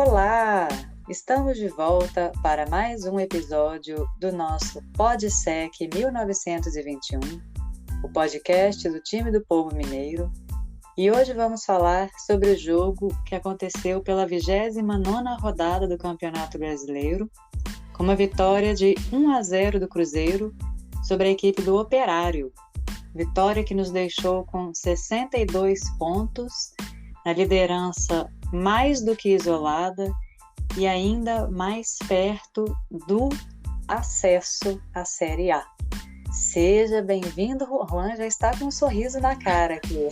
Olá! Estamos de volta para mais um episódio do nosso PodSec 1921, o podcast do time do povo mineiro. E hoje vamos falar sobre o jogo que aconteceu pela 29ª rodada do Campeonato Brasileiro, com uma vitória de 1-0 do Cruzeiro sobre a equipe do Operário. Vitória que nos deixou com 62 pontos, na liderança mais do que isolada e ainda mais perto do acesso à Série A. Seja bem-vindo, Juan, já está com um sorriso na cara aqui.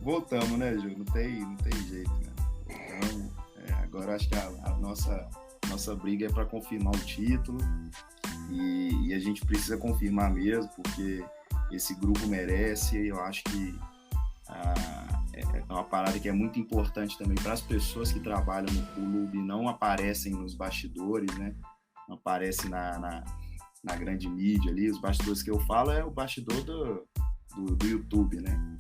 Voltamos, né, Ju? Não tem jeito, né? Voltamos. Agora acho que a nossa briga é para confirmar o título e a gente precisa confirmar mesmo, porque esse grupo merece. Eu acho que é uma parada que é muito importante também para as pessoas que trabalham no clube, não aparecem nos bastidores, né? Não aparecem na grande mídia ali. Os bastidores que eu falo é o bastidor do YouTube, né?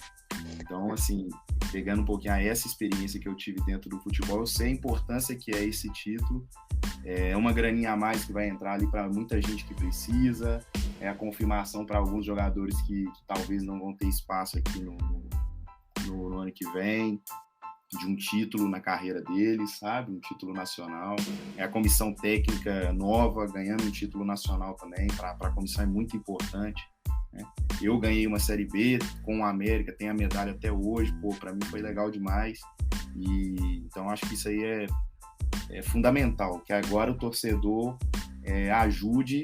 Então, assim, pegando um pouquinho essa experiência que eu tive dentro do futebol, eu sei a importância que é esse título. É uma graninha a mais que vai entrar ali para muita gente que precisa. É a confirmação para alguns jogadores que talvez não vão ter espaço aqui no ano que vem, de um título na carreira deles, sabe? Um título nacional. É a comissão técnica nova ganhando um título nacional também. Para a comissão é muito importante, né? Eu ganhei uma Série B com o América, tenho a medalha até hoje, para mim foi legal demais. Então acho que isso aí é fundamental, que agora o torcedor ajude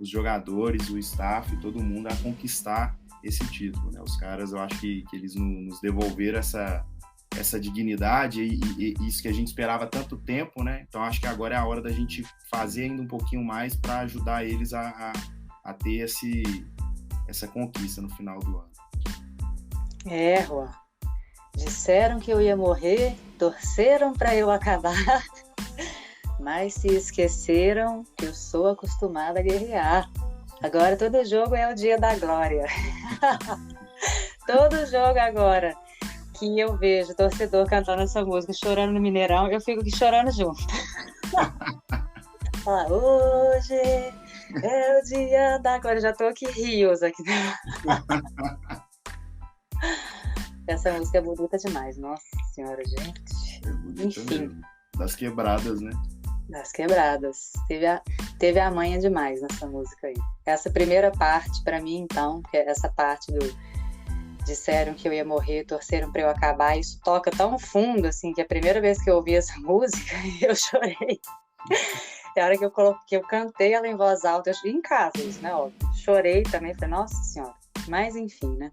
os jogadores, o staff, todo mundo a conquistar esse título, né? Os caras, eu acho que eles nos devolveram essa dignidade e isso que a gente esperava há tanto tempo, né? Então acho que agora é a hora da gente fazer ainda um pouquinho mais para ajudar eles a ter essa conquista no final do ano. Juan, disseram que eu ia morrer, torceram para eu acabar, mas se esqueceram que eu sou acostumada a guerrear. Agora todo jogo é o dia da glória. Todo jogo agora que eu vejo torcedor cantando essa música, chorando no Mineirão, eu fico aqui chorando junto. Hoje é o dia da glória. Já tô aqui rios aqui. Essa música é bonita demais, nossa senhora, gente. É bonita. Enfim. Mesmo. Das quebradas, né? Das quebradas. Teve a manha demais nessa música aí. Essa primeira parte, pra mim, então, que é essa parte do disseram que eu ia morrer, torceram pra eu acabar, isso toca tão fundo, assim, que a primeira vez que eu ouvi essa música, eu chorei. É a hora que eu cantei ela em voz alta, em casa, isso, né, óbvio. Chorei também, falei, nossa senhora. Mas, enfim, né?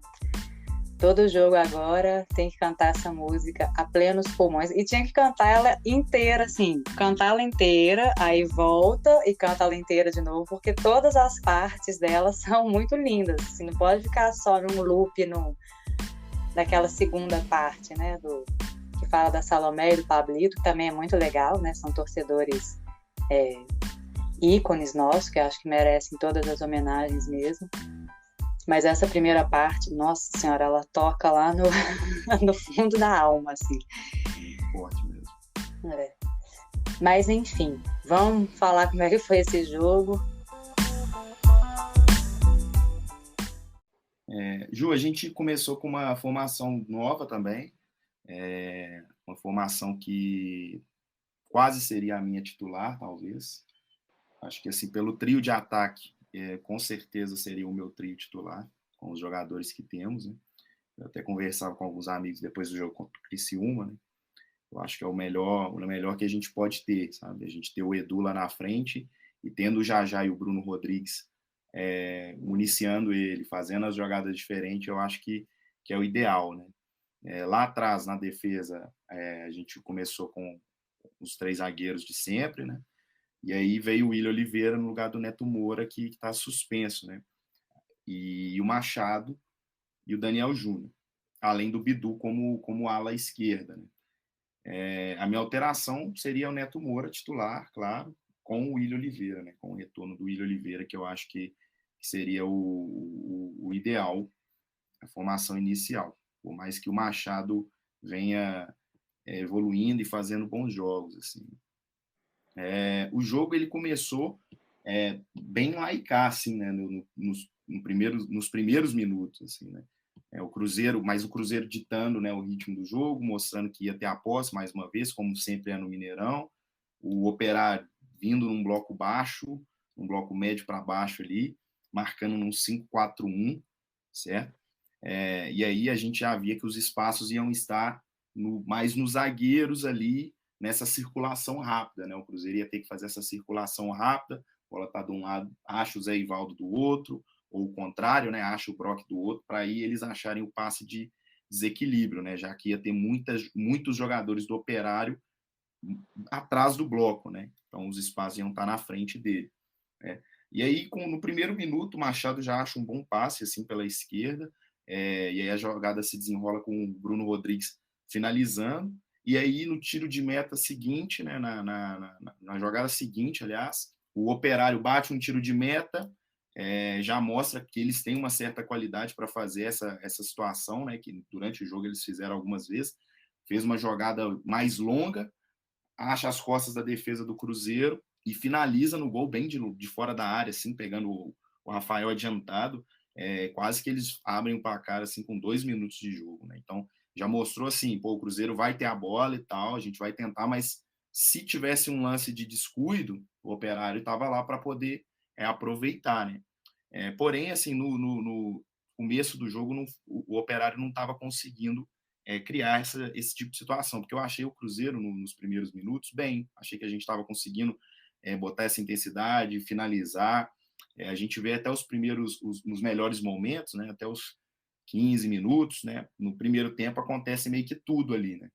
Todo jogo agora tem que cantar essa música a plenos pulmões. E tinha que cantar ela inteira, assim. Cantar ela inteira, aí volta e canta ela inteira de novo, porque todas as partes dela são muito lindas. Assim, não pode ficar só num loop, daquela segunda parte, né? Que fala da Salomé e do Pablito, que também é muito legal, né? São torcedores ícones nossos, que acho que merecem todas as homenagens mesmo. Mas essa primeira parte, nossa senhora, ela toca lá no fundo da alma, assim. Forte mesmo. Mas, enfim, vamos falar como é que foi esse jogo. Ju, a gente começou com uma formação nova também, uma formação que quase seria a minha titular, talvez. Acho que, assim, pelo trio de ataque, com certeza seria o meu trio titular, com os jogadores que temos, né? Eu até conversava com alguns amigos depois do jogo contra o Criciúma, né? Eu acho que é o melhor que a gente pode ter, sabe? A gente ter o Edu lá na frente e tendo o Jajá e o Bruno Rodrigues municiando ele, fazendo as jogadas diferentes, eu acho que é o ideal, né? Lá atrás, na defesa, a gente começou com os 3 zagueiros de sempre, né? E aí veio o William Oliveira no lugar do Neto Moura, que está suspenso, né? E o Machado e o Daniel Júnior, além do Bidu como ala esquerda, né? A minha alteração seria o Neto Moura titular, claro, com o William Oliveira, né? Com o retorno do William Oliveira, que eu acho que seria o ideal, a formação inicial. Por mais que o Machado venha evoluindo e fazendo bons jogos, assim. O jogo ele começou bem lá e cá, assim, né, nos primeiros minutos, assim, né. O Cruzeiro ditando, né, o ritmo do jogo, mostrando que ia ter a posse mais uma vez, como sempre é no Mineirão. O Operário vindo num bloco baixo, um bloco médio para baixo ali, marcando num 5-4-1, certo? E aí a gente já via que os espaços iam estar mais nos zagueiros ali, nessa circulação rápida, né? O Cruzeiro ia ter que fazer essa circulação rápida, a bola está de um lado, acha o Zé Ivaldo do outro, ou o contrário, né? Acha o Brock do outro, para aí eles acharem o passe de desequilíbrio, né? Já que ia ter muitos jogadores do Operário atrás do bloco, né? Então os espaços iam estar na frente dele, né? E aí, no primeiro minuto, o Machado já acha um bom passe assim pela esquerda, e aí a jogada se desenrola com o Bruno Rodrigues finalizando, e aí no tiro de meta seguinte, né, na jogada seguinte, aliás, o Operário bate um tiro de meta, já mostra que eles têm uma certa qualidade para fazer essa situação, né, que durante o jogo eles fizeram algumas vezes, fez uma jogada mais longa, acha as costas da defesa do Cruzeiro e finaliza no gol bem de fora da área, assim, pegando o Rafael adiantado, quase que eles abrem o placar assim, com 2 minutos de jogo, né? Então, já mostrou assim, pô, o Cruzeiro vai ter a bola e tal, a gente vai tentar, mas se tivesse um lance de descuido, o Operário estava lá para poder aproveitar, né? Porém, assim, no começo do jogo, o Operário não estava conseguindo criar esse tipo de situação, porque eu achei o Cruzeiro nos primeiros minutos bem, achei que a gente estava conseguindo botar essa intensidade, finalizar, a gente vê até os primeiros, nos melhores momentos, né, até os 15 minutos, né, no primeiro tempo acontece meio que tudo ali, né,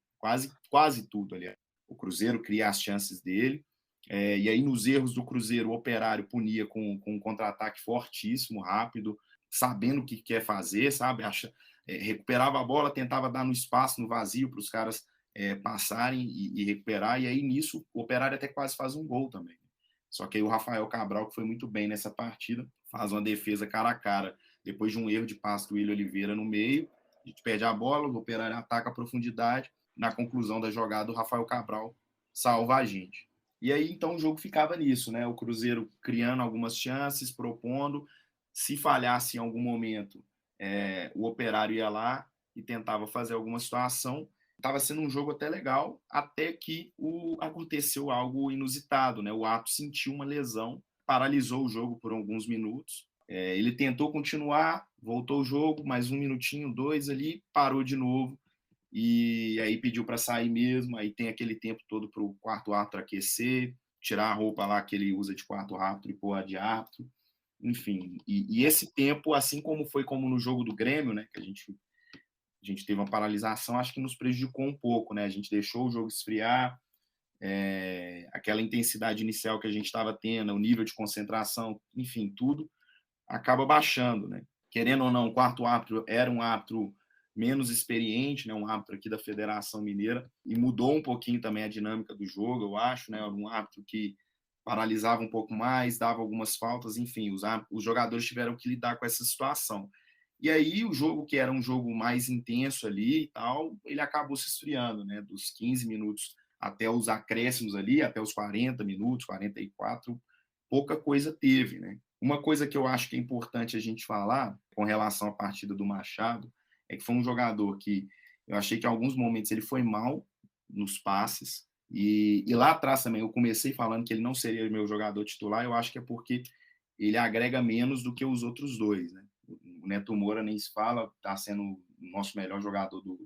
quase tudo ali. O Cruzeiro cria as chances dele, e aí nos erros do Cruzeiro, o Operário punia com um contra-ataque fortíssimo, rápido, sabendo o que quer fazer, sabe? Recuperava a bola, tentava dar no espaço, no vazio, para os caras passarem e recuperar, e aí nisso o Operário até quase faz um gol também. Só que aí o Rafael Cabral, que foi muito bem nessa partida, faz uma defesa cara a cara, depois de um erro de passe do William Oliveira no meio, a gente perde a bola, o Operário ataca a profundidade, na conclusão da jogada o Rafael Cabral salva a gente. E aí, então, o jogo ficava nisso, né? O Cruzeiro criando algumas chances, propondo. Se falhasse em algum momento, o Operário ia lá e tentava fazer alguma situação. Estava sendo um jogo até legal, até que aconteceu algo inusitado, né? O Ato sentiu uma lesão, paralisou o jogo por alguns minutos. Ele tentou continuar, voltou o jogo, mais 1 minutinho, 2 ali, parou de novo. E aí pediu para sair mesmo, aí tem aquele tempo todo para o quarto árbitro aquecer, tirar a roupa lá que ele usa de quarto árbitro e pôr a de árbitro, enfim. E esse tempo, assim como no jogo do Grêmio, né, que a gente teve uma paralisação, acho que nos prejudicou um pouco, né, a gente deixou o jogo esfriar, aquela intensidade inicial que a gente estava tendo, o nível de concentração, enfim, tudo acaba baixando, né. Querendo ou não, o quarto árbitro era um árbitro menos experiente, né, um árbitro aqui da Federação Mineira, e mudou um pouquinho também a dinâmica do jogo, eu acho, né, um árbitro que paralisava um pouco mais, dava algumas faltas, enfim, os jogadores tiveram que lidar com essa situação. E aí o jogo, que era um jogo mais intenso ali e tal, ele acabou se esfriando, né, dos 15 minutos até os acréscimos ali, até os 40 minutos, 44, pouca coisa teve, né. Uma coisa que eu acho que é importante a gente falar com relação à partida do Machado é que foi um jogador que eu achei que em alguns momentos ele foi mal nos passes, e lá atrás também eu comecei falando que ele não seria meu jogador titular, eu acho que é porque ele agrega menos do que os outros dois, né? O Neto Moura nem se fala, está sendo o nosso melhor jogador do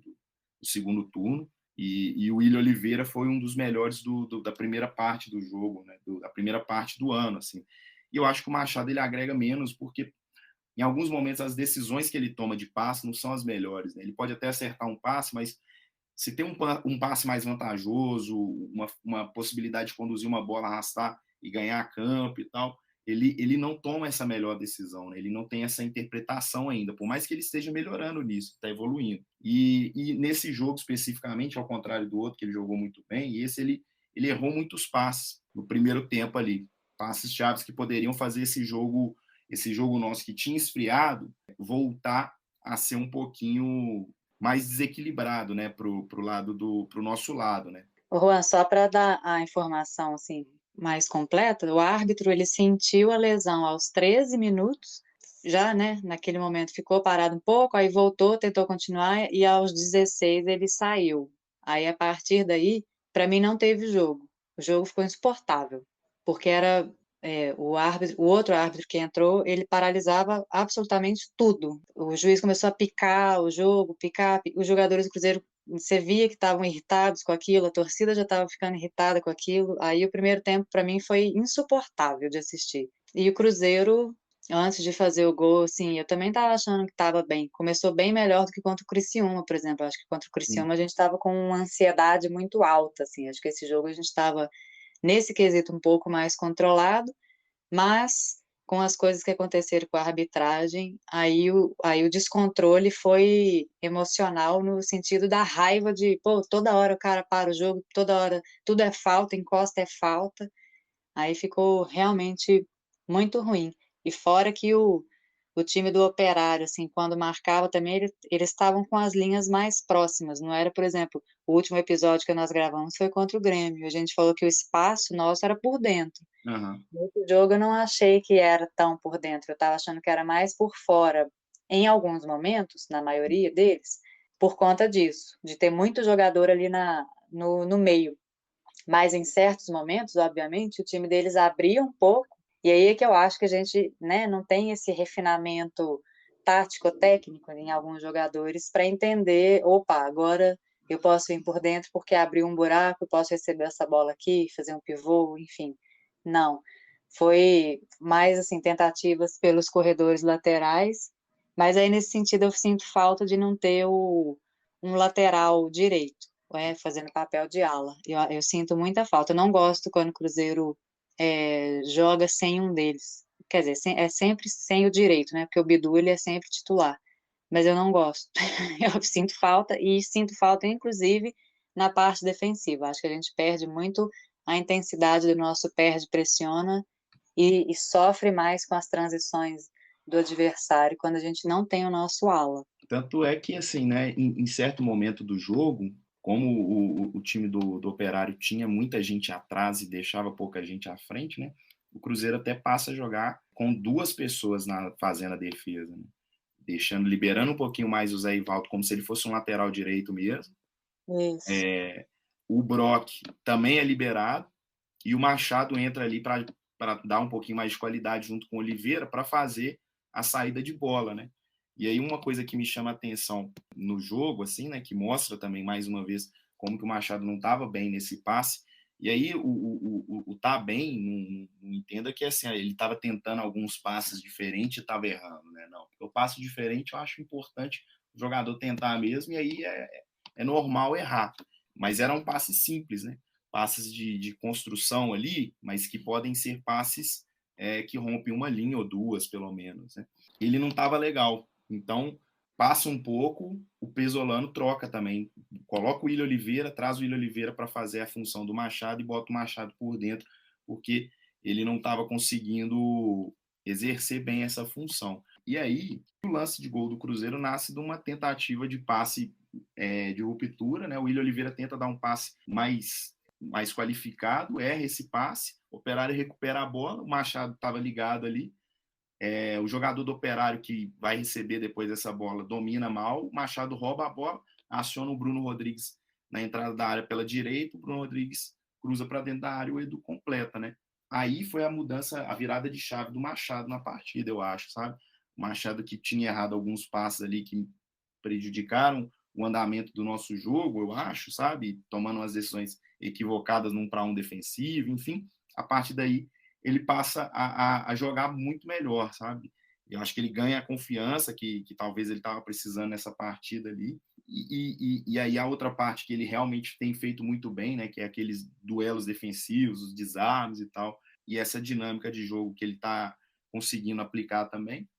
segundo turno, e o William Oliveira foi um dos melhores da primeira parte do jogo, né? Da primeira parte do ano, assim. E eu acho que o Machado ele agrega menos porque em alguns momentos as decisões que ele toma de passe não são as melhores, né? Ele pode até acertar um passe, mas se tem um passe mais vantajoso, uma possibilidade de conduzir uma bola, arrastar e ganhar campo e tal, ele não toma essa melhor decisão, né? Ele não tem essa interpretação ainda, por mais que ele esteja melhorando nisso, está evoluindo. E nesse jogo especificamente, ao contrário do outro, que ele jogou muito bem, e esse ele errou muitos passes no primeiro tempo ali, passes chaves que poderiam fazer esse jogo nosso que tinha esfriado voltar a ser um pouquinho mais desequilibrado, né, pro nosso lado, né? Ô, Juan, só para dar a informação assim mais completa, o árbitro ele sentiu a lesão aos 13 minutos, já, né, naquele momento ficou parado um pouco, aí voltou, tentou continuar e aos 16 ele saiu. Aí a partir daí, para mim não teve jogo. O jogo ficou insuportável, porque era o árbitro, o outro árbitro que entrou, ele paralisava absolutamente tudo. O juiz começou a picar o jogo, os jogadores do Cruzeiro você via que estavam irritados com aquilo, a torcida já estava ficando irritada com aquilo. Aí o primeiro tempo para mim foi insuportável de assistir. E o Cruzeiro, antes de fazer o gol, assim, eu também estava achando que estava bem. Começou bem melhor do que contra o Criciúma, por exemplo. Acho que contra o Sim. Criciúma a gente estava com uma ansiedade muito alta, assim. Acho que esse jogo a gente estava nesse quesito um pouco mais controlado, mas com as coisas que aconteceram com a arbitragem, aí o descontrole foi emocional no sentido da raiva de, pô, toda hora o cara para o jogo, toda hora tudo é falta, encosta é falta, aí ficou realmente muito ruim. E fora que o time do Operário, assim, quando marcava também, eles estavam com as linhas mais próximas, não era, por exemplo, o último episódio que nós gravamos foi contra o Grêmio, a gente falou que o espaço nosso era por dentro. Aham. Nesse jogo eu não achei que era tão por dentro, eu estava achando que era mais por fora, em alguns momentos, na maioria deles, por conta disso, de ter muito jogador ali no meio. Mas em certos momentos, obviamente, o time deles abria um pouco, e aí é que eu acho que a gente, né, não tem esse refinamento tático-técnico em alguns jogadores para entender, opa, agora eu posso vir por dentro porque abriu um buraco, eu posso receber essa bola aqui, fazer um pivô, enfim. Não. Foi mais assim tentativas pelos corredores laterais, mas aí nesse sentido eu sinto falta de não ter um lateral direito, fazendo papel de ala. Eu sinto muita falta. Eu não gosto quando o Cruzeiro joga sem um deles. Quer dizer, é sempre sem o direito, né? Porque o Bidu ele é sempre titular. Mas eu não gosto. Eu sinto falta e sinto falta, inclusive, na parte defensiva. Acho que a gente perde muito a intensidade do nosso perde, pressiona e sofre mais com as transições do adversário quando a gente não tem o nosso ala. Tanto é que, assim, né, em certo momento do jogo, como o time do Operário tinha muita gente atrás e deixava pouca gente à frente, né, o Cruzeiro até passa a jogar com duas pessoas fazendo a defesa, né, liberando um pouquinho mais o Zé Ivaldo, como se ele fosse um lateral direito mesmo. Isso. O Brock também é liberado e o Machado entra ali para dar um pouquinho mais de qualidade junto com o Oliveira para fazer a saída de bola, né? E aí uma coisa que me chama a atenção no jogo, assim, né, que mostra também mais uma vez como que o Machado não estava bem nesse passe. E aí o tá bem, não entenda que assim, ele estava tentando alguns passes diferentes e estava errando, né? Não, o passo diferente eu acho importante o jogador tentar mesmo, e aí é normal errar. Mas era um passe simples, né? Passes de construção ali, mas que podem ser passes que rompem uma linha ou duas, pelo menos, né? Ele não estava legal. Então, passa um pouco, o Pesolano troca também. Coloca o William Oliveira, traz o William Oliveira para fazer a função do Machado e bota o Machado por dentro, porque ele não estava conseguindo exercer bem essa função. E aí, o lance de gol do Cruzeiro nasce de uma tentativa de passe de ruptura, né? O William Oliveira tenta dar um passe mais qualificado, erra esse passe, o Operário recupera a bola, o Machado estava ligado ali, o jogador do Operário que vai receber depois essa bola domina mal, o Machado rouba a bola, aciona o Bruno Rodrigues na entrada da área pela direita, o Bruno Rodrigues cruza para dentro da área e o Edu completa, né? Aí foi a mudança, a virada de chave do Machado na partida, eu acho, sabe? O Machado que tinha errado alguns passes ali que prejudicaram o andamento do nosso jogo, eu acho, sabe? Tomando umas decisões equivocadas num para um defensivo, enfim. A partir daí, ele passa a jogar muito melhor, sabe? Eu acho que ele ganha a confiança que talvez ele estava precisando nessa partida ali. E aí a outra parte que ele realmente tem feito muito bem, né? Que é aqueles duelos defensivos, os desarmes e tal. E essa dinâmica de jogo que ele está conseguindo aplicar também,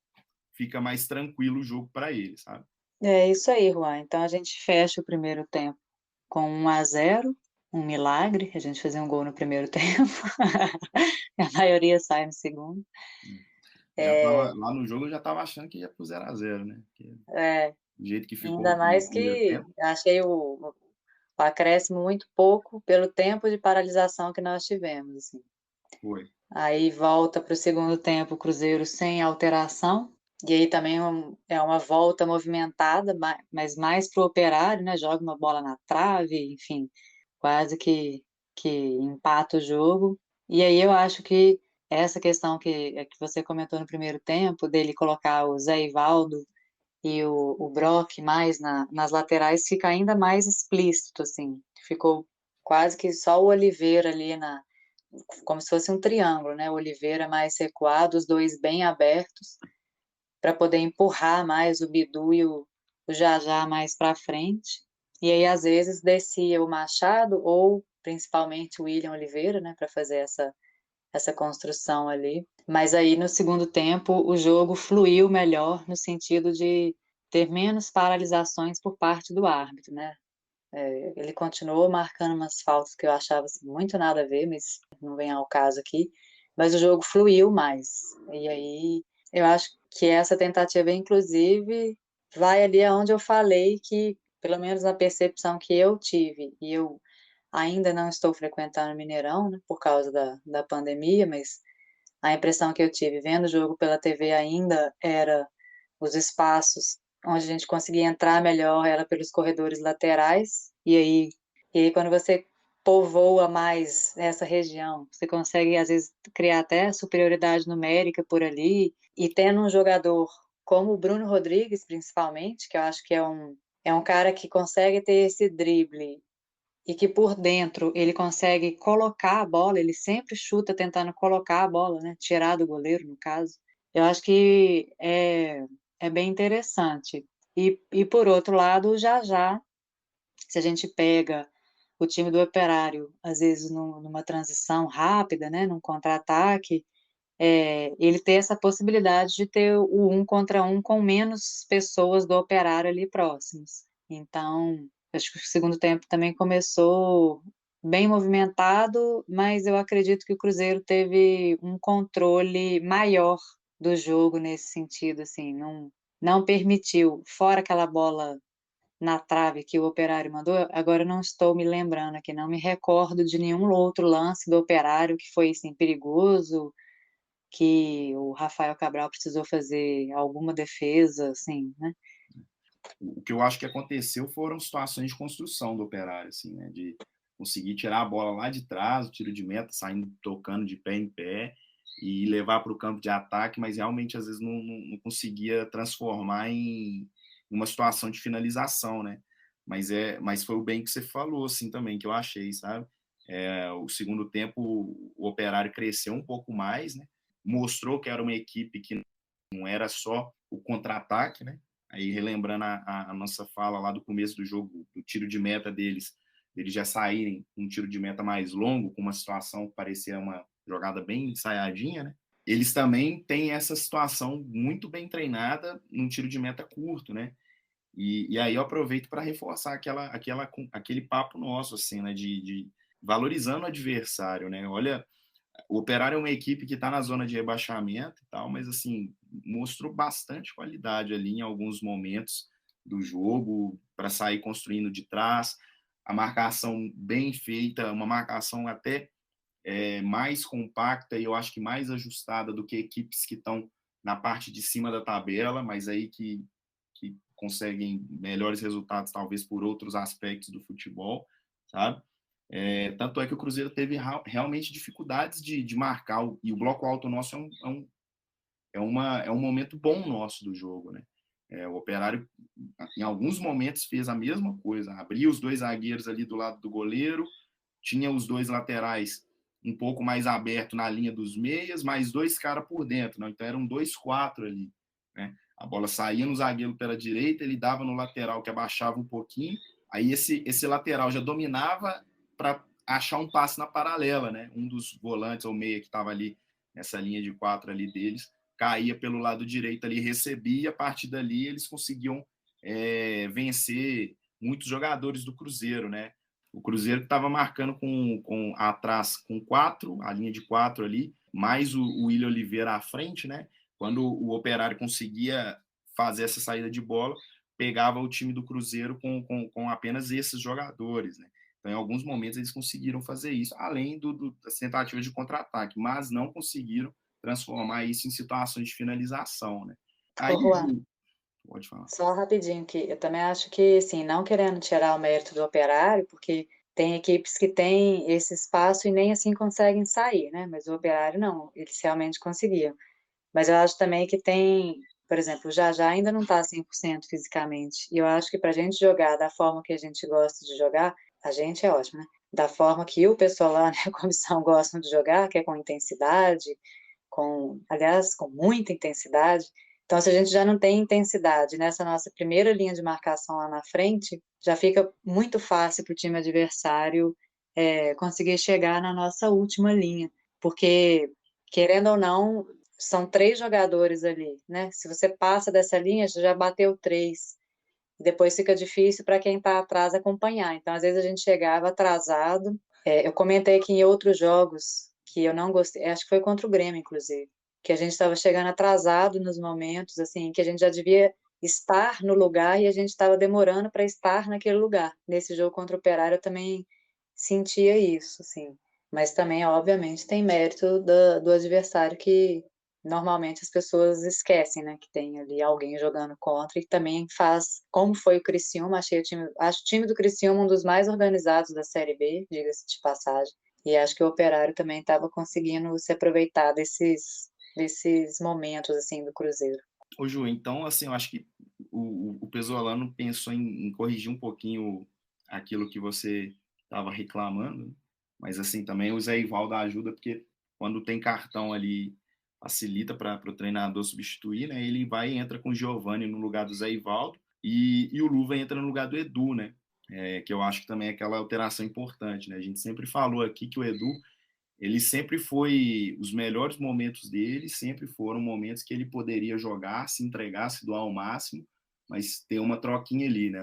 fica mais tranquilo o jogo para ele, sabe? É isso aí, Juan. Então a gente fecha o primeiro tempo com 1-0, um milagre, a gente fazer um gol no primeiro tempo. A maioria sai no segundo. Já tava, lá no jogo eu já estava achando que ia pro 0-0, né? É, do jeito que ficou Ainda no mais primeiro que tempo. achei o acréscimo muito pouco pelo tempo de paralisação que nós tivemos, assim. Foi. Aí volta para o segundo tempo o Cruzeiro sem alteração, e aí também é uma volta movimentada, mas mais para o Operário, né? Joga uma bola na trave, enfim, quase que empata o jogo. E aí eu acho que essa questão que você comentou no primeiro tempo, dele colocar o Zé Ivaldo e o Brock mais nas laterais, fica ainda mais explícito, assim. Ficou quase que só o Oliveira ali como se fosse um triângulo, né? O Oliveira mais recuado, os dois bem abertos, para poder empurrar mais o Bidu e o Jajá mais para frente. E aí, às vezes, descia o Machado ou principalmente o William Oliveira, né, para fazer essa construção ali. Mas aí, no segundo tempo, o jogo fluiu melhor no sentido de ter menos paralisações por parte do árbitro, né? Ele continuou marcando umas faltas que eu achava assim, muito nada a ver, mas não vem ao caso aqui. Mas o jogo fluiu mais. E aí eu acho que essa tentativa, inclusive, vai ali aonde eu falei que, pelo menos na percepção que eu tive, e eu ainda não estou frequentando o Mineirão, né, por causa da pandemia, mas a impressão que eu tive vendo o jogo pela TV ainda era os espaços onde a gente conseguia entrar melhor era pelos corredores laterais. E aí quando você povoa mais essa região, você consegue às vezes criar até superioridade numérica por ali. E tendo um jogador como o Bruno Rodrigues, principalmente, que eu acho que é um cara que consegue ter esse drible e que por dentro ele consegue colocar a bola, ele sempre chuta tentando colocar a bola, né? Tirar do goleiro, no caso. Eu acho que é bem interessante. E por outro lado, já já, se a gente pega o time do Operário, às vezes numa transição rápida, né? Num contra-ataque, ele ter essa possibilidade de ter o 1 contra 1 com menos pessoas do Operário ali próximos. Então, acho que o segundo tempo também começou bem movimentado, mas eu acredito que o Cruzeiro teve um controle maior do jogo nesse sentido, assim, não permitiu, fora aquela bola na trave que o Operário mandou, agora eu não estou me lembrando aqui, não me recordo de nenhum outro lance do Operário que foi, assim, perigoso, que o Rafael Cabral precisou fazer alguma defesa, assim, né? O que eu acho que aconteceu foram situações de construção do Operário, assim, né? De conseguir tirar a bola lá de trás, o tiro de meta, saindo, tocando de pé em pé e levar para o campo de ataque, mas realmente às vezes não conseguia transformar em uma situação de finalização, né? Mas foi o bem que você falou, assim, também, que eu achei, sabe? O segundo tempo, o Operário cresceu um pouco mais, né? Mostrou que era uma equipe que não era só o contra-ataque, né? Aí relembrando a nossa fala lá do começo do jogo, do tiro de meta deles, eles já saírem com um tiro de meta mais longo, com uma situação que parecia uma jogada bem ensaiadinha, né? Eles também têm essa situação muito bem treinada num tiro de meta curto, né? E aí eu aproveito para reforçar aquele papo nosso, assim, né? De valorizando o adversário, né? Olha, o Operário é uma equipe que está na zona de rebaixamento e tal, mas assim mostrou bastante qualidade ali em alguns momentos do jogo para sair construindo de trás, a marcação bem feita, uma marcação até mais compacta e eu acho que mais ajustada do que equipes que estão na parte de cima da tabela, mas aí que conseguem melhores resultados talvez por outros aspectos do futebol, sabe? Tanto é que o Cruzeiro teve realmente dificuldades de marcar, e o bloco alto nosso é um momento bom nosso do jogo, né? O Operário, em alguns momentos, fez a mesma coisa, abria os dois zagueiros ali do lado do goleiro, tinha os dois laterais um pouco mais aberto na linha dos meias, mais dois caras por dentro, né? Então eram 2-4 ali, né? A bola saía no zagueiro pela direita, ele dava no lateral que abaixava um pouquinho, aí esse lateral já dominava para achar um passe na paralela, né? Um dos volantes ou meia que estava ali nessa linha de 4 ali deles caía pelo lado direito ali, recebia, e a partir dali eles conseguiam vencer muitos jogadores do Cruzeiro, né? O Cruzeiro estava marcando com atrás com 4, a linha de 4 ali, mais o William Oliveira à frente, né? Quando o Operário conseguia fazer essa saída de bola, pegava o time do Cruzeiro com apenas esses jogadores, né? Então, em alguns momentos, eles conseguiram fazer isso, além das tentativas de contra-ataque, mas não conseguiram transformar isso em situações de finalização, né? Aí, Ô, Juan, pode falar. só rapidinho, que eu também acho que, assim, não querendo tirar o mérito do Operário, porque tem equipes que têm esse espaço e nem assim conseguem sair, né? Mas o Operário não, eles realmente conseguiam. Mas eu acho também que tem, por exemplo, o Jajá ainda não está 100% fisicamente. E eu acho que para a gente jogar da forma que a gente gosta de jogar, a gente é ótimo, né? Da forma que o pessoal lá, né, a comissão gostam de jogar, que é com intensidade, aliás, com muita intensidade. Então, se a gente já não tem intensidade nessa nossa primeira linha de marcação lá na frente, já fica muito fácil para o time adversário conseguir chegar na nossa última linha, porque, querendo ou não, são 3 jogadores ali, né? Se você passa dessa linha, já bateu 3. Depois fica difícil para quem está atrás acompanhar. Então, às vezes a gente chegava atrasado. Eu comentei que em outros jogos que eu não gostei, acho que foi contra o Grêmio, inclusive, que a gente estava chegando atrasado nos momentos, assim, que a gente já devia estar no lugar e a gente estava demorando para estar naquele lugar. Nesse jogo contra o Operário eu também sentia isso, assim. Mas também, obviamente, tem mérito do adversário que normalmente as pessoas esquecem, né, que tem ali alguém jogando contra e também faz, como foi o Criciúma, acho o time do Criciúma um dos mais organizados da Série B, diga-se de passagem, e acho que o Operário também estava conseguindo se aproveitar desses momentos, assim, do Cruzeiro. Ô, Ju, então, assim, eu acho que o Pesolano pensou em corrigir um pouquinho aquilo que você estava reclamando, né? Mas, assim, também o Zé Ivaldo ajuda, porque quando tem cartão ali, facilita para o treinador substituir, né? Ele vai e entra com o Giovani no lugar do Zé Ivaldo e o Luva entra no lugar do Edu, né? Que eu acho que também é aquela alteração importante, né? A gente sempre falou aqui que o Edu ele sempre foi, os melhores momentos dele sempre foram momentos que ele poderia jogar, se entregar, se doar ao máximo, mas ter uma troquinha ali, né?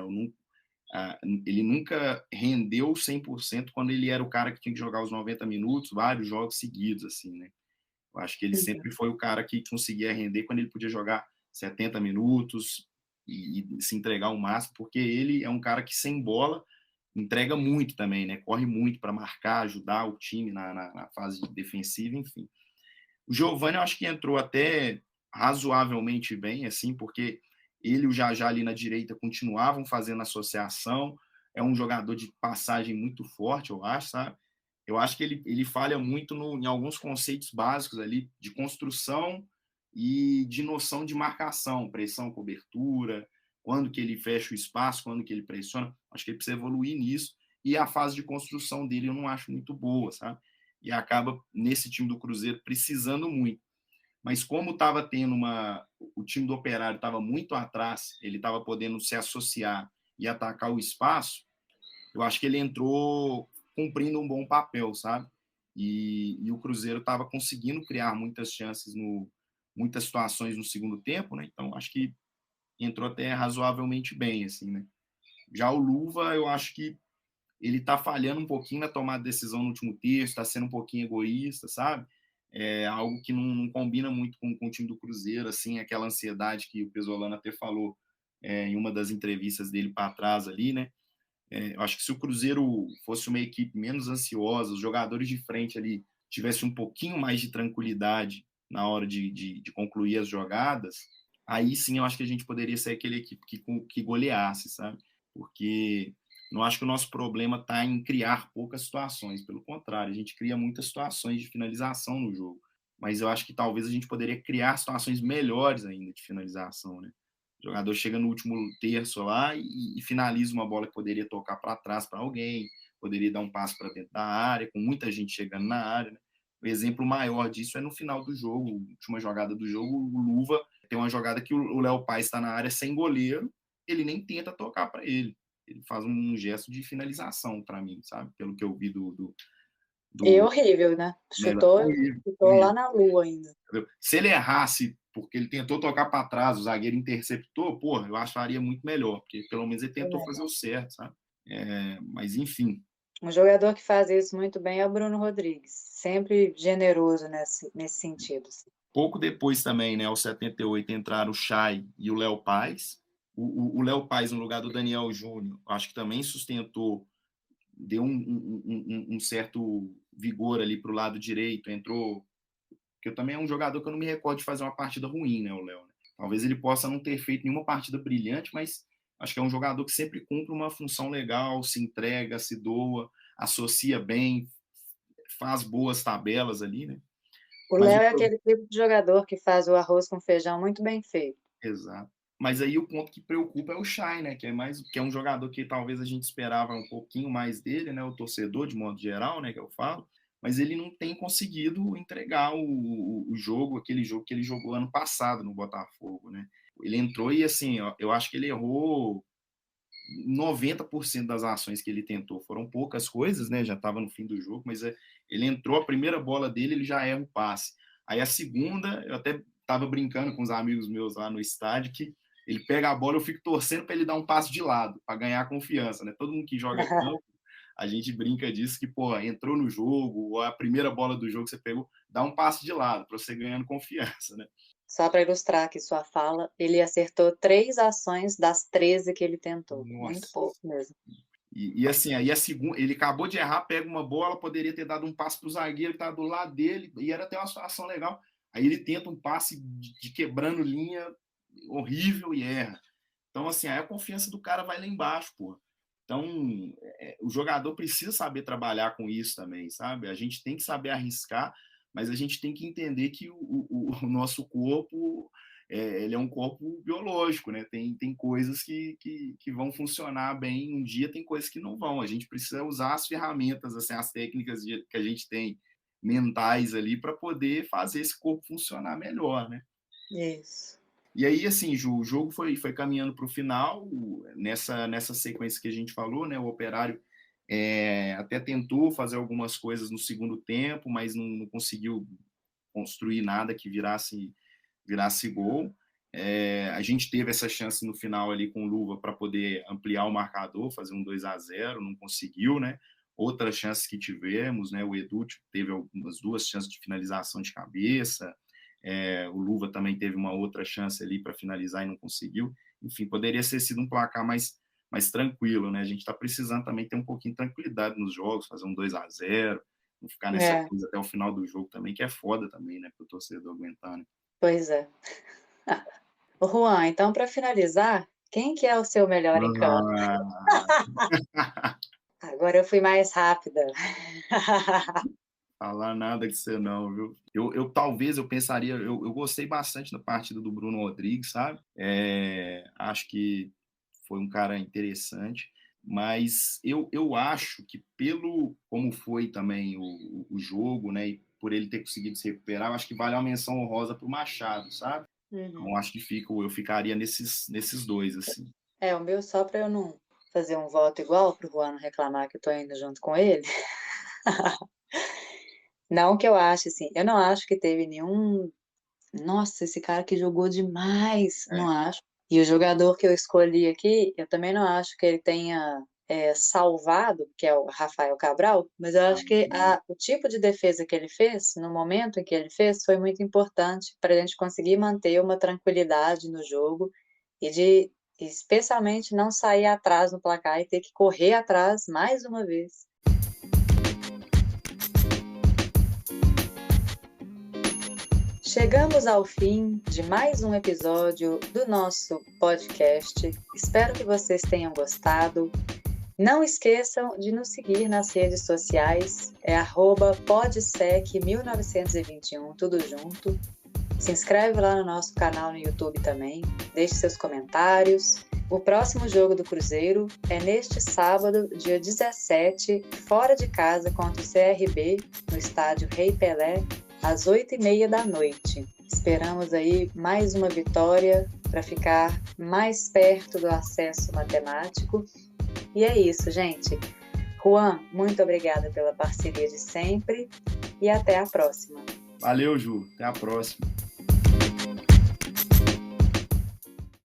Ele nunca rendeu 100% quando ele era o cara que tinha que jogar os 90 minutos, vários jogos seguidos, assim, né? Eu acho que ele sempre foi o cara que conseguia render quando ele podia jogar 70 minutos e se entregar ao máximo, porque ele é um cara que sem bola entrega muito também, né? Corre muito para marcar, ajudar o time na fase defensiva, enfim. O Giovani, eu acho que entrou até razoavelmente bem, assim, porque ele e o Jajá ali na direita continuavam fazendo associação. É um jogador de passagem muito forte, eu acho, sabe? Eu acho que ele falha muito em alguns conceitos básicos ali de construção e de noção de marcação, pressão, cobertura, quando que ele fecha o espaço, quando que ele pressiona. Acho que ele precisa evoluir nisso. E a fase de construção dele eu não acho muito boa, sabe? E acaba, nesse time do Cruzeiro, precisando muito. Mas como estava tendo o time do Operário estava muito atrás, ele estava podendo se associar e atacar o espaço, eu acho que ele entrou cumprindo um bom papel, sabe? E o Cruzeiro estava conseguindo criar muitas chances, muitas situações no segundo tempo, né? Então acho que entrou até razoavelmente bem, assim, né? Já o Luva, eu acho que ele está falhando um pouquinho na tomada de decisão no último terço, está sendo um pouquinho egoísta, sabe? É algo que não combina muito com o time do Cruzeiro, assim, aquela ansiedade que o Pesolano até falou em uma das entrevistas dele para trás ali, né? Eu acho que se o Cruzeiro fosse uma equipe menos ansiosa, os jogadores de frente ali tivessem um pouquinho mais de tranquilidade na hora de concluir as jogadas, aí sim eu acho que a gente poderia ser aquele equipe que goleasse, sabe? Porque não acho que o nosso problema está em criar poucas situações, pelo contrário, a gente cria muitas situações de finalização no jogo, mas eu acho que talvez a gente poderia criar situações melhores ainda de finalização, né? O jogador chega no último terço lá e finaliza uma bola que poderia tocar para trás para alguém, poderia dar um passo para dentro da área, com muita gente chegando na área, né? O exemplo maior disso é no final do jogo, última jogada do jogo, o Luva tem uma jogada que o Léo Paz está na área sem goleiro, ele nem tenta tocar para ele. Ele faz um gesto de finalização para mim, sabe? Pelo que eu vi E do horrível, né? horrível, Chutou lá horrível. na lua ainda. Se ele errasse, porque ele tentou tocar para trás, o zagueiro interceptou, porra, eu acharia muito melhor, porque pelo menos ele tentou fazer o certo, sabe? Mas enfim. Um jogador que faz isso muito bem é o Bruno Rodrigues, sempre generoso nesse sentido, assim. Pouco depois também, né, aos 78, entraram o Chay e o Léo Paz, O Léo Paes, no lugar do Daniel Júnior, acho que também sustentou, deu um certo vigor ali para o lado direito, entrou, porque também é um jogador que eu não me recordo de fazer uma partida ruim, né, o Léo, né? Talvez ele possa não ter feito nenhuma partida brilhante, mas acho que é um jogador que sempre cumpre uma função legal, se entrega, se doa, associa bem, faz boas tabelas ali, né? O Mas Léo é aquele tipo de jogador que faz o arroz com feijão muito bem feito. exato. Mas aí o ponto que preocupa é o Chay, né? Que é um jogador que talvez a gente esperava um pouquinho mais dele, né? O torcedor, de modo geral, né? Que eu falo. Mas ele não tem conseguido entregar o jogo, aquele jogo que ele jogou ano passado no Botafogo, né? Ele entrou e, assim, eu acho que ele errou 90% das ações que ele tentou. Foram poucas coisas, né? Já estava no fim do jogo, mas ele entrou, a primeira bola dele, ele já erra o passe. Aí a segunda, eu até estava brincando com os amigos meus lá no estádio, que ele pega a bola, eu fico torcendo para ele dar um passe de lado, para ganhar confiança, né? Todo mundo que joga campo, a gente brinca disso, que, pô, entrou no jogo, ou a primeira bola do jogo que você pegou, dá um passe de lado, para você ganhando confiança, né? Só para ilustrar aqui sua fala, ele acertou 3 ações das 13 que ele tentou. Muito Nossa. pouco mesmo. E assim, aí a segunda, ele acabou de errar, pega uma bola, poderia ter dado um passe para o zagueiro que estava do lado dele, e era até uma situação legal. Aí ele tenta um passe de quebrando linha horrível e erra. Então, assim, aí a confiança do cara vai lá embaixo, pô. Então, o jogador precisa saber trabalhar com isso também, sabe? A gente tem que saber arriscar, mas a gente tem que entender que o nosso corpo ele é um corpo biológico, né? Tem coisas que vão funcionar bem um dia, tem coisas que não vão. A gente precisa usar as ferramentas, assim, as técnicas que a gente tem mentais ali para poder fazer esse corpo funcionar melhor, né? Isso. E aí, assim, Ju, o jogo foi caminhando para o final, nessa sequência que a gente falou, né? O Operário até tentou fazer algumas coisas no segundo tempo, mas não conseguiu construir nada que virasse gol. A gente teve essa chance no final ali com o Luva para poder ampliar o marcador, fazer um 2-0, não conseguiu, né? Outras chances que tivemos, né? O Edu teve algumas 2 chances de finalização de cabeça, o Luva também teve uma outra chance ali para finalizar e não conseguiu. Enfim, poderia ter sido um placar mais tranquilo, né? A gente está precisando também ter um pouquinho de tranquilidade nos jogos, fazer um 2-0, não ficar nessa coisa até o final do jogo também, que é foda também, né? Para o torcedor aguentar, né? Pois é. O Juan, então, para finalizar, quem que é o seu melhor em campo? Agora eu fui mais rápida. Falar nada que você não, viu? Eu talvez eu pensaria, eu gostei bastante da partida do Bruno Rodrigues, sabe? Acho que foi um cara interessante, mas eu acho que pelo como foi também o jogo, né, e por ele ter conseguido se recuperar, eu acho que vale uma menção honrosa para o Machado, sabe? Então acho que eu ficaria nesses dois, assim. O meu só para eu não fazer um voto igual para o Juan não reclamar que eu tô indo junto com ele. Não que eu ache, assim, eu não acho que teve nenhum. Nossa, esse cara que jogou demais, não acho. E o jogador que eu escolhi aqui, eu também não acho que ele tenha salvado, que é o Rafael Cabral, mas eu acho que o tipo de defesa que ele fez, no momento em que ele fez, foi muito importante para a gente conseguir manter uma tranquilidade no jogo e de, especialmente, não sair atrás no placar e ter que correr atrás mais uma vez. Chegamos ao fim de mais um episódio do nosso podcast. Espero que vocês tenham gostado. Não esqueçam de nos seguir nas redes sociais, @podsec1921, tudo junto. Se inscreve lá no nosso canal no YouTube também, deixe seus comentários. O próximo jogo do Cruzeiro é neste sábado, dia 17, fora de casa contra o CRB, no estádio Rei Pelé, às 20h30. Esperamos aí mais uma vitória para ficar mais perto do acesso matemático. E é isso, gente. Juan, muito obrigada pela parceria de sempre e até a próxima. Valeu, Ju. Até a próxima.